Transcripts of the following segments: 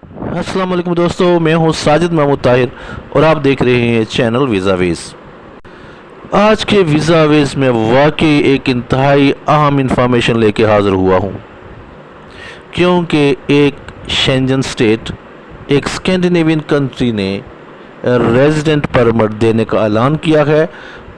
अस्सलाम वालेकुम दोस्तों, मैं हूं साजिद महमूद ताहिर और आप देख रहे हैं चैनल वीज़ावेज़। आज के वीज़ावेज़ में वाकई एक इंतहाई अहम इंफॉर्मेशन लेके हाज़िर हुआ हूं, क्योंकि एक शेंजन स्टेट, एक स्कैंडिनेवियन कंट्री ने रेजिडेंट परमिट देने का ऐलान किया है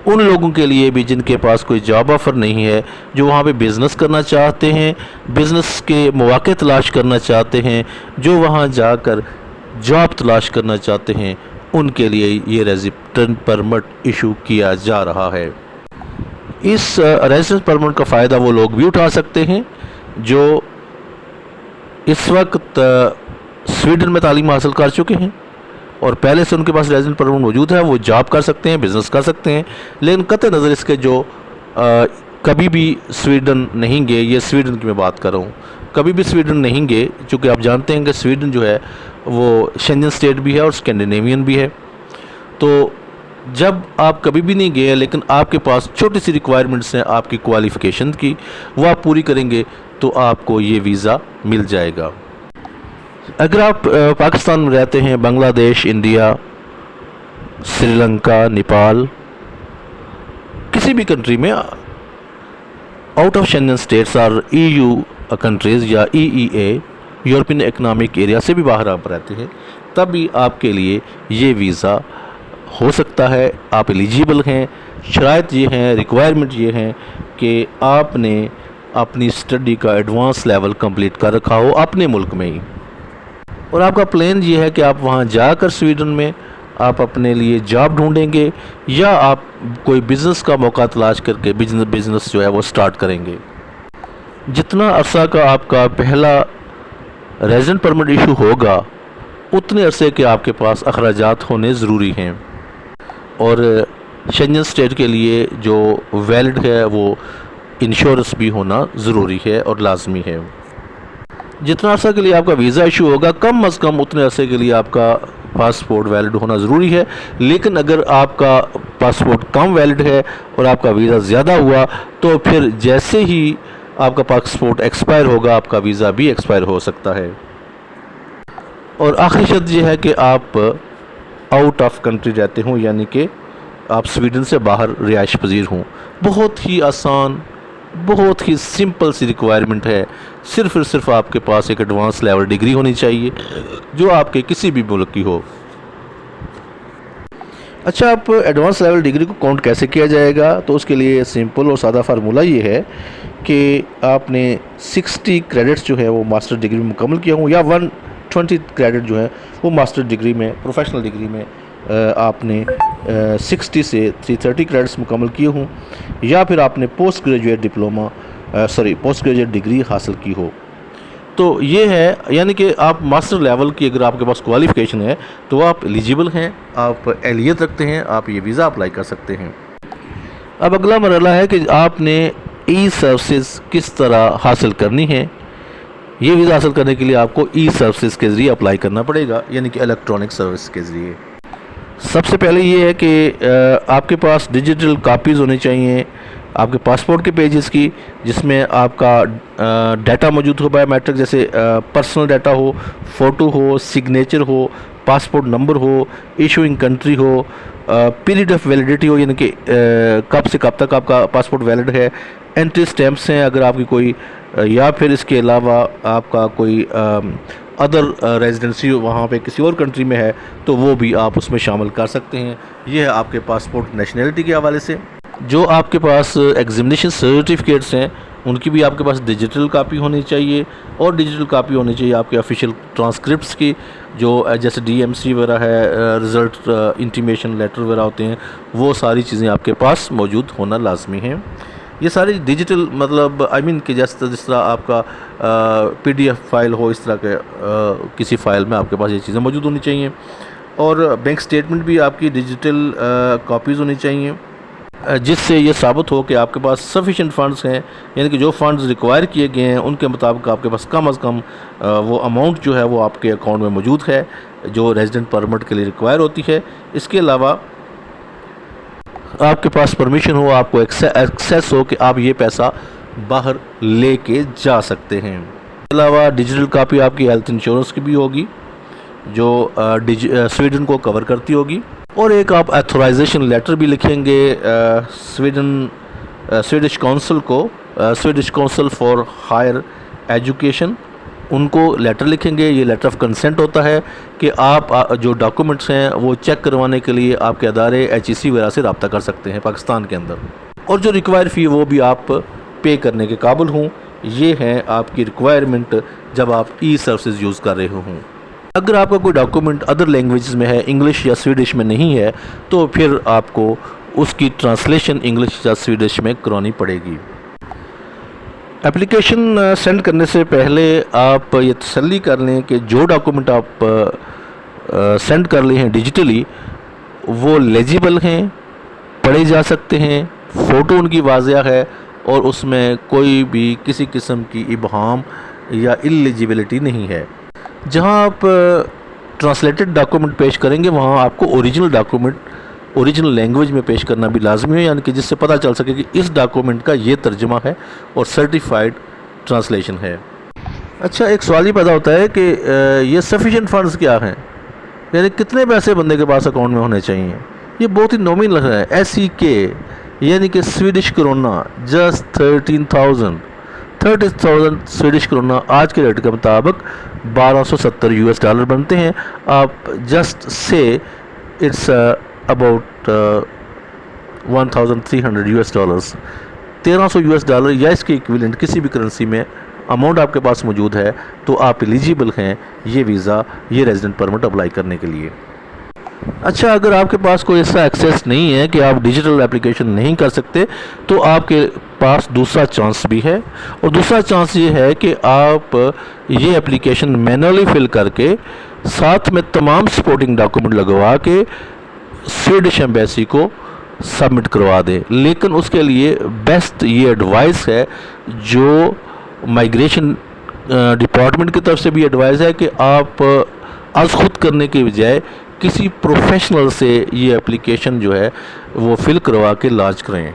उन लोगों के लिए भी जिनके पास कोई जॉब ऑफ़र नहीं है, जो वहाँ पे बिज़नेस करना चाहते हैं, बिज़नेस के मौके तलाश करना चाहते हैं, जो वहाँ जाकर जॉब तलाश करना चाहते हैं, उनके लिए ये रेजिडेंट परमिट इशू किया जा रहा है। इस रेजिडेंट परमिट का फ़ायदा वो लोग भी उठा सकते हैं जो इस वक्त स्वीडन में तालीम हासिल कर चुके हैं और पहले से उनके पास रेजिडेंट परमिट मौजूद है। वो जॉब कर सकते हैं, बिज़नेस कर सकते हैं, लेकिन कतई नज़र इसके जो कभी भी स्वीडन नहीं गए, ये स्वीडन की मैं बात कर रहा हूँ, कभी भी स्वीडन नहीं गए, चूँकि आप जानते हैं कि स्वीडन जो है वो शेंजन स्टेट भी है और स्कैंडिनेवियन भी है। तो जब आप कभी भी नहीं गए लेकिन आपके पास छोटी सी रिक्वायरमेंट्स हैं आपकी क्वालिफ़िकेशन की, वो आप पूरी करेंगे तो आपको ये वीज़ा मिल जाएगा। अगर आप पाकिस्तान में रहते हैं, बांग्लादेश, इंडिया, श्रीलंका, नेपाल, किसी भी कंट्री में आउट ऑफ शेंजन स्टेट्स और ईयू कंट्रीज़ या ईईए यूरोपियन इकोनॉमिक एरिया से भी बाहर आप रहते हैं, तब भी आपके लिए ये वीज़ा हो सकता है, आप एलिजिबल हैं। शराइत ये हैं, रिक्वायरमेंट ये हैं कि आपने अपनी स्टडी का एडवांस लेवल कंप्लीट कर रखा हो अपने मुल्क में ही, और आपका प्लान ये है कि आप वहाँ जाकर स्वीडन में आप अपने लिए जॉब ढूंढेंगे या आप कोई बिज़नेस का मौका तलाश करके बिज़नेस जो है वो स्टार्ट करेंगे। जितना अरसा का आपका पहला रेजिडेंट परमिट इशू होगा, उतने अरसे के आपके पास अखराजात होने ज़रूरी हैं, और शेंजन स्टेट के लिए जो वैलिड है वो इंश्योरेंस भी होना ज़रूरी है और लाजमी है। जितना अर्सा के लिए आपका वीज़ा इशू होगा, कम अज़ कम उतने अरसे के लिए आपका पासपोर्ट वैलिड होना ज़रूरी है। लेकिन अगर आपका पासपोर्ट कम वैलिड है और आपका वीज़ा ज़्यादा हुआ, तो फिर जैसे ही आपका पासपोर्ट एक्सपायर होगा, आपका वीज़ा भी एक्सपायर हो सकता है। और आखिरी शर्त यह है कि आप आउट ऑफ कंट्री रहते हों, यानी कि आप स्वीडन से बाहर रिहाइश पजीर हों। बहुत ही आसान, बहुत ही सिंपल सी रिक्वायरमेंट है। सिर्फ़ और सिर्फ आपके पास एक एडवांस लेवल डिग्री होनी चाहिए जो आपके किसी भी मुल्क की हो। अच्छा, आप एडवांस लेवल डिग्री को काउंट कैसे किया जाएगा? तो उसके लिए सिंपल और सादा फार्मूला ये है कि आपने 60 क्रेडिट्स जो है वो मास्टर डिग्री में मुकम्मल किया हो, या 120 क्रेडिट जो है वो मास्टर डिग्री में, प्रोफेशनल डिग्री में आपने 60 से 330 क्रेडिट्स मुकम्मल किए हों, या फिर आपने पोस्ट ग्रेजुएट डिग्री हासिल की हो। तो ये है, यानी कि आप मास्टर लेवल की अगर आपके पास क्वालिफ़िकेशन है तो आप एलिजिबल हैं, आप एहलियत रखते हैं, आप ये वीज़ा अप्लाई कर सकते हैं। अब अगला मरहला है कि आपने ई सर्विसेज किस तरह हासिल करनी है। ये वीज़ा हासिल करने के लिए आपको ई सर्विसेज के ज़रिए अप्लाई करना पड़ेगा, यानी कि इलेक्ट्रॉनिक सर्विस के ज़रिए। सबसे पहले ये है कि आपके पास डिजिटल कापीज़ होनी चाहिए आपके पासपोर्ट के पेजेस की, जिसमें आपका डाटा मौजूद हो, बायोमेट्रिक जैसे पर्सनल डाटा हो, फ़ोटो हो, सिग्नेचर हो, पासपोर्ट नंबर हो, इशूइंग कंट्री हो, पीरियड ऑफ वैलिडिटी हो, यानी कि कब से कब तक आपका पासपोर्ट वैलिड है, एंट्री स्टैम्प्स हैं अगर आपकी कोई, या फिर इसके अलावा आपका कोई अदर रेजिडेंसी वहाँ पे किसी और कंट्री में है तो वो भी आप उसमें शामिल कर सकते हैं। ये है आपके पासपोर्ट नेशनैलिटी के हवाले से। जो आपके पास एग्जामिनेशन सर्टिफिकेट्स हैं उनकी भी आपके पास डिजिटल कापी होनी चाहिए, और डिजिटल कापी होनी चाहिए आपके ऑफिशियल ट्रांसक्रिप्ट्स की, जो जैसे डीएमसी वगैरह है, रिज़ल्ट इंटीमेशन लेटर वगैरह होते हैं, वो सारी चीज़ें आपके पास मौजूद होना लाजमी है। ये सारी डिजिटल, मतलब कि जिस तरह आपका पीडीएफ फाइल हो, इस तरह के किसी फ़ाइल में आपके पास ये चीज़ें मौजूद होनी चाहिए। और बैंक स्टेटमेंट भी आपकी डिजिटल कॉपीज़ होनी चाहिए, जिससे ये साबित हो कि आपके पास सफिशेंट फ़ंड्स हैं, यानी कि जो फ़ंड्स रिक्वायर किए गए हैं उनके मुताबिक आपके पास कम अज़ कम वो अमाउंट जो है वो आपके अकाउंट में मौजूद है जो रेजिडेंट परमिट के लिए रिक्वायर होती है। इसके अलावा आपके पास परमिशन हो, आपको एक्सेस हो कि आप ये पैसा बाहर लेके जा सकते हैं। इसके अलावा डिजिटल कापी आपकी हेल्थ इंश्योरेंस की भी होगी, جو سویڈن کو کور کرتی ہوگی، اور ایک آپ ایتھورائزیشن لیٹر بھی لکھیں گے سویڈش کونسل کو، Swedish council for higher education, ان کو لیٹر لکھیں گے۔ یہ لیٹر آف کنسنٹ ہوتا ہے کہ آپ جو ڈاکومنٹس ہیں وہ چیک کروانے کے لیے آپ کے ادارے HEC وغیرہ سے رابطہ کر سکتے ہیں پاکستان کے اندر، اور جو ریکوائر فی وہ بھی آپ پے کرنے کے قابل ہوں۔ یہ ہیں آپ کی ریکوائرمنٹ جب آپ ای سروسز یوز کر رہے ہوں۔ اگر آپ کا کوئی ڈاکومنٹ ادر لینگویجز میں ہے، انگلش یا سویڈش میں نہیں ہے، تو پھر آپ کو اس کی ٹرانسلیشن انگلش یا سویڈش میں کرانی پڑے گی۔ اپلیکیشن سینڈ کرنے سے پہلے آپ یہ تسلی کر لیں کہ جو ڈاکومنٹ آپ سینڈ کر رہے ہیں ڈیجیٹلی وہ لیجیبل ہیں، پڑھے جا سکتے ہیں، فوٹو ان کی واضح ہے، اور اس میں کوئی بھی کسی قسم کی ابہام یا اللیجیبلٹی نہیں ہے۔ جہاں آپ ٹرانسلیٹڈ ڈاکومنٹ پیش کریں گے وہاں آپ کو اوریجنل ڈاکومنٹ اوریجنل لینگویج میں پیش کرنا بھی لازمی ہے، یعنی کہ جس سے پتہ چل سکے کہ اس ڈاکومنٹ کا یہ ترجمہ ہے اور سرٹیفائڈ ٹرانسلیشن ہے۔ اچھا، ایک سوال یہ پیدا ہوتا ہے کہ یہ سفیشینٹ فنڈز کیا ہیں، یعنی کتنے پیسے بندے کے پاس اکاؤنٹ میں ہونے چاہیے؟ یہ بہت ہی نومینل ہے، SEK یعنی کہ Swedish corona just 30,000 Swedish corona آج کے ریٹ کے مطابق $1270 بنتے ہیں۔ آپ جسٹ سے اٹس اباؤٹ $1,300 $1,300 یا اس کے ایکویلنٹ کسی بھی کرنسی میں اماؤنٹ آپ کے پاس موجود ہے تو آپ ایلیجیبل ہیں یہ ویزا، یہ ریزیڈنٹ پرمٹ اپلائی کرنے کے لیے۔ اچھا، اگر آپ کے پاس کوئی ایسا ایکسیس نہیں ہے کہ آپ ڈیجیٹل اپلیکیشن نہیں کر سکتے تو آپ کے پاس دوسرا چانس بھی ہے، اور دوسرا چانس یہ ہے کہ آپ یہ اپلیکیشن مینولی فل کر کے ساتھ میں تمام سپورٹنگ ڈاکومنٹ لگوا کے سویڈش ایمبیسی کو سبمٹ کروا دیں۔ لیکن اس کے لیے بیسٹ یہ ایڈوائس ہے جو مائیگریشن ڈپارٹمنٹ کی طرف سے بھی ایڈوائز ہے کہ آپ از خود کرنے کے بجائے کسی پروفیشنل سے یہ اپلیکیشن جو ہے وہ فل کروا کے لانچ کریں۔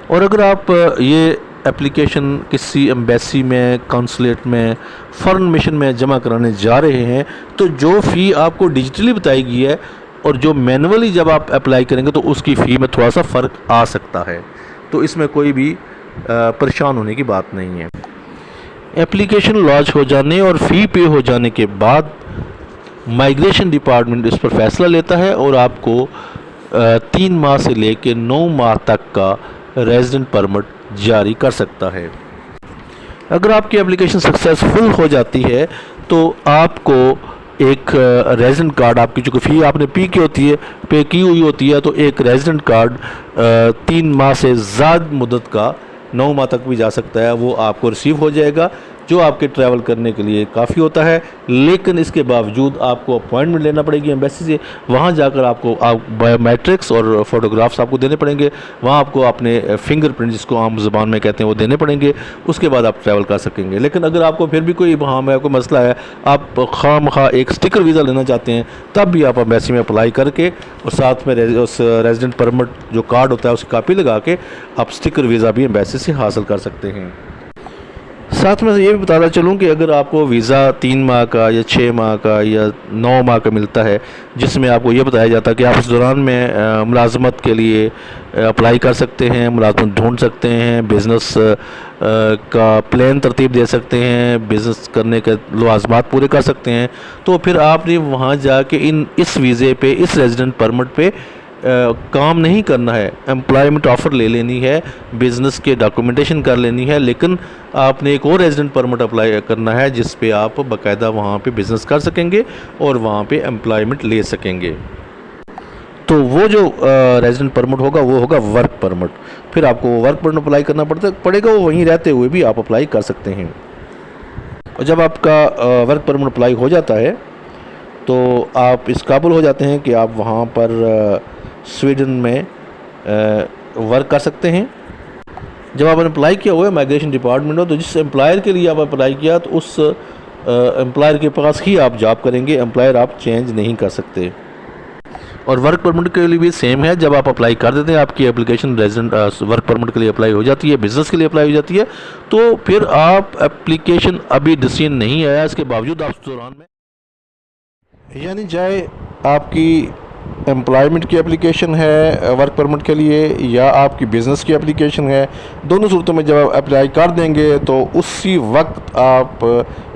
اور اگر آپ یہ اپلیکیشن کسی ایمبیسی میں، کونسلیٹ میں، فارن مشن میں جمع کرانے جا رہے ہیں تو جو فی آپ کو ڈیجیٹلی بتائی گئی ہے اور جو مینولی جب آپ اپلائی کریں گے تو اس کی فی میں تھوڑا سا فرق آ سکتا ہے، تو اس میں کوئی بھی پریشان ہونے کی بات نہیں ہے۔ اپلیکیشن لانچ ہو جانے اور فی پے ہو جانے کے بعد مائیگریشن ڈپارٹمنٹ اس پر فیصلہ لیتا ہے اور آپ کو 3 ماہ سے لے کے 9 ماہ تک کا ریزیڈنٹ پرمٹ جاری کر سکتا ہے۔ اگر آپ کی اپلیکیشن سکسیسفل ہو جاتی ہے تو آپ کو ایک ریزیڈنٹ کارڈ، آپ کی چونکہ فی آپ نے پے کی ہوئی ہوتی ہے تو ایک ریزیڈنٹ کارڈ 3 ماہ سے زیادہ مدت کا 9 ماہ تک بھی جا سکتا ہے، وہ آپ کو ریسیو ہو جائے گا، جو آپ کے ٹریول کرنے کے لیے کافی ہوتا ہے۔ لیکن اس کے باوجود آپ کو اپوائنٹمنٹ لینا پڑے گی ایمبیسی سے، وہاں جا کر آپ کو بایو میٹرکس اور فوٹوگرافس آپ کو دینے پڑیں گے، وہاں آپ کو اپنے فنگر پرنٹ جس کو عام زبان میں کہتے ہیں وہ دینے پڑیں گے، اس کے بعد آپ ٹریول کر سکیں گے۔ لیکن اگر آپ کو پھر بھی کوئی ابہام ہے، کوئی مسئلہ ہے، آپ خواہ مخواہ ایک سٹیکر ویزا لینا چاہتے ہیں، تب بھی آپ ایمبیسی میں اپلائی کر کے اور ساتھ میں اس ریزیڈنٹ پرمٹ جو کارڈ ہوتا ہے اس کی کاپی لگا کے آپ سٹیکر ویزا بھی ایمبیسی سے حاصل کر سکتے ہیں۔ ساتھ میں یہ بھی بتانا چلوں کہ اگر آپ کو ویزا 3 ماہ کا یا 6 ماہ کا یا 9 ماہ کا ملتا ہے، جس میں آپ کو یہ بتایا جاتا ہے کہ آپ اس دوران میں ملازمت کے لیے اپلائی کر سکتے ہیں، ملازمت ڈھونڈ سکتے ہیں، بزنس کا پلان ترتیب دے سکتے ہیں، بزنس کرنے کے لوازمات پورے کر سکتے ہیں، تو پھر آپ نے وہاں جا کے اس ویزے پہ، اس ریزیڈنٹ پرمٹ پہ کام نہیں کرنا ہے، امپلائمنٹ آفر لے لینی ہے، بزنس کے ڈاکومنٹیشن کر لینی ہے، لیکن آپ نے ایک اور ریزیڈنٹ پرمٹ اپلائی کرنا ہے جس پہ آپ باقاعدہ وہاں پہ بزنس کر سکیں گے اور وہاں پہ امپلائمنٹ لے سکیں گے۔ تو وہ جو ریزیڈنٹ پرمٹ ہوگا وہ ہوگا ورک پرمٹ، پھر آپ کو ورک پرمٹ اپلائی کرنا پڑے گا، وہ وہیں رہتے ہوئے بھی آپ اپلائی کر سکتے ہیں۔ اور جب آپ کا ورک پرمٹ اپلائی ہو جاتا ہے تو آپ اس قابل ہو جاتے ہیں کہ آپ وہاں پر سویڈن میں ورک کر سکتے ہیں۔ جب آپ نے اپلائی کیا ہوا ہے مائیگریشن ڈپارٹمنٹ ہو تو جس امپلائر کے لیے آپ اپلائی کیا تو اس امپلائر کے پاس ہی آپ جاب کریں گے، امپلائر آپ چینج نہیں کر سکتے۔ اور ورک پرمٹ کے لیے بھی سیم ہے، جب آپ اپلائی کر دیتے ہیں، آپ کی اپلیکیشن ریزیڈنٹ ورک پرمٹ کے لیے اپلائی ہو جاتی ہے، بزنس کے لیے اپلائی ہو جاتی ہے، تو پھر آپ اپلیکیشن ابھی ڈیسیژن نہیں آیا، اس کے باوجود آپ اس دوران میں यानी चाहे आपकी एम्प्लॉयमेंट की एप्लीकेशन है वर्क परमिट के लिए या आपकी बिज़नेस की एप्लीकेशन है, दोनों सूरतों में जब आप अप्लाई कर देंगे तो उसी वक्त आप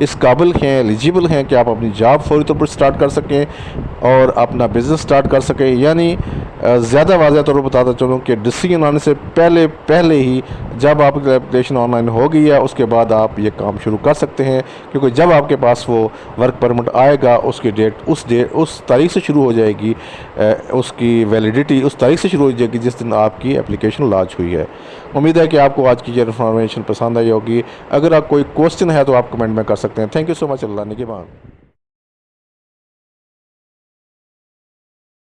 इस काबिल हैं, एलिजिबल हैं कि आप अपनी जॉब फौरी तौर पर स्टार्ट कर सकें और अपना बिज़नेस स्टार्ट कर सकें। यानी ज़्यादा वाज़ह तौर पर बताता चलूँ कि डिसीजन आने से पहले ही जब आपकी एप्लीकेशन ऑनलाइन हो गई है उसके बाद आप ये काम शुरू कर सकते हैं, क्योंकि जब आपके पास वो वर्क परमिट आएगा उसकी डेट उस तारीख से शुरू हो जाएगी, उसकी वैलिडिटी उस तारीख से शुरू हो जाएगी जिस दिन आपकी एप्लीकेशन लॉन्च हुई है। उम्मीद है कि आपको आज की ये इन्फॉर्मेशन पसंद आई होगी। अगर आप कोई क्वेश्चन है तो आप कमेंट में कर सकते हैं। Thank you so much. अल्लाह निगहबान।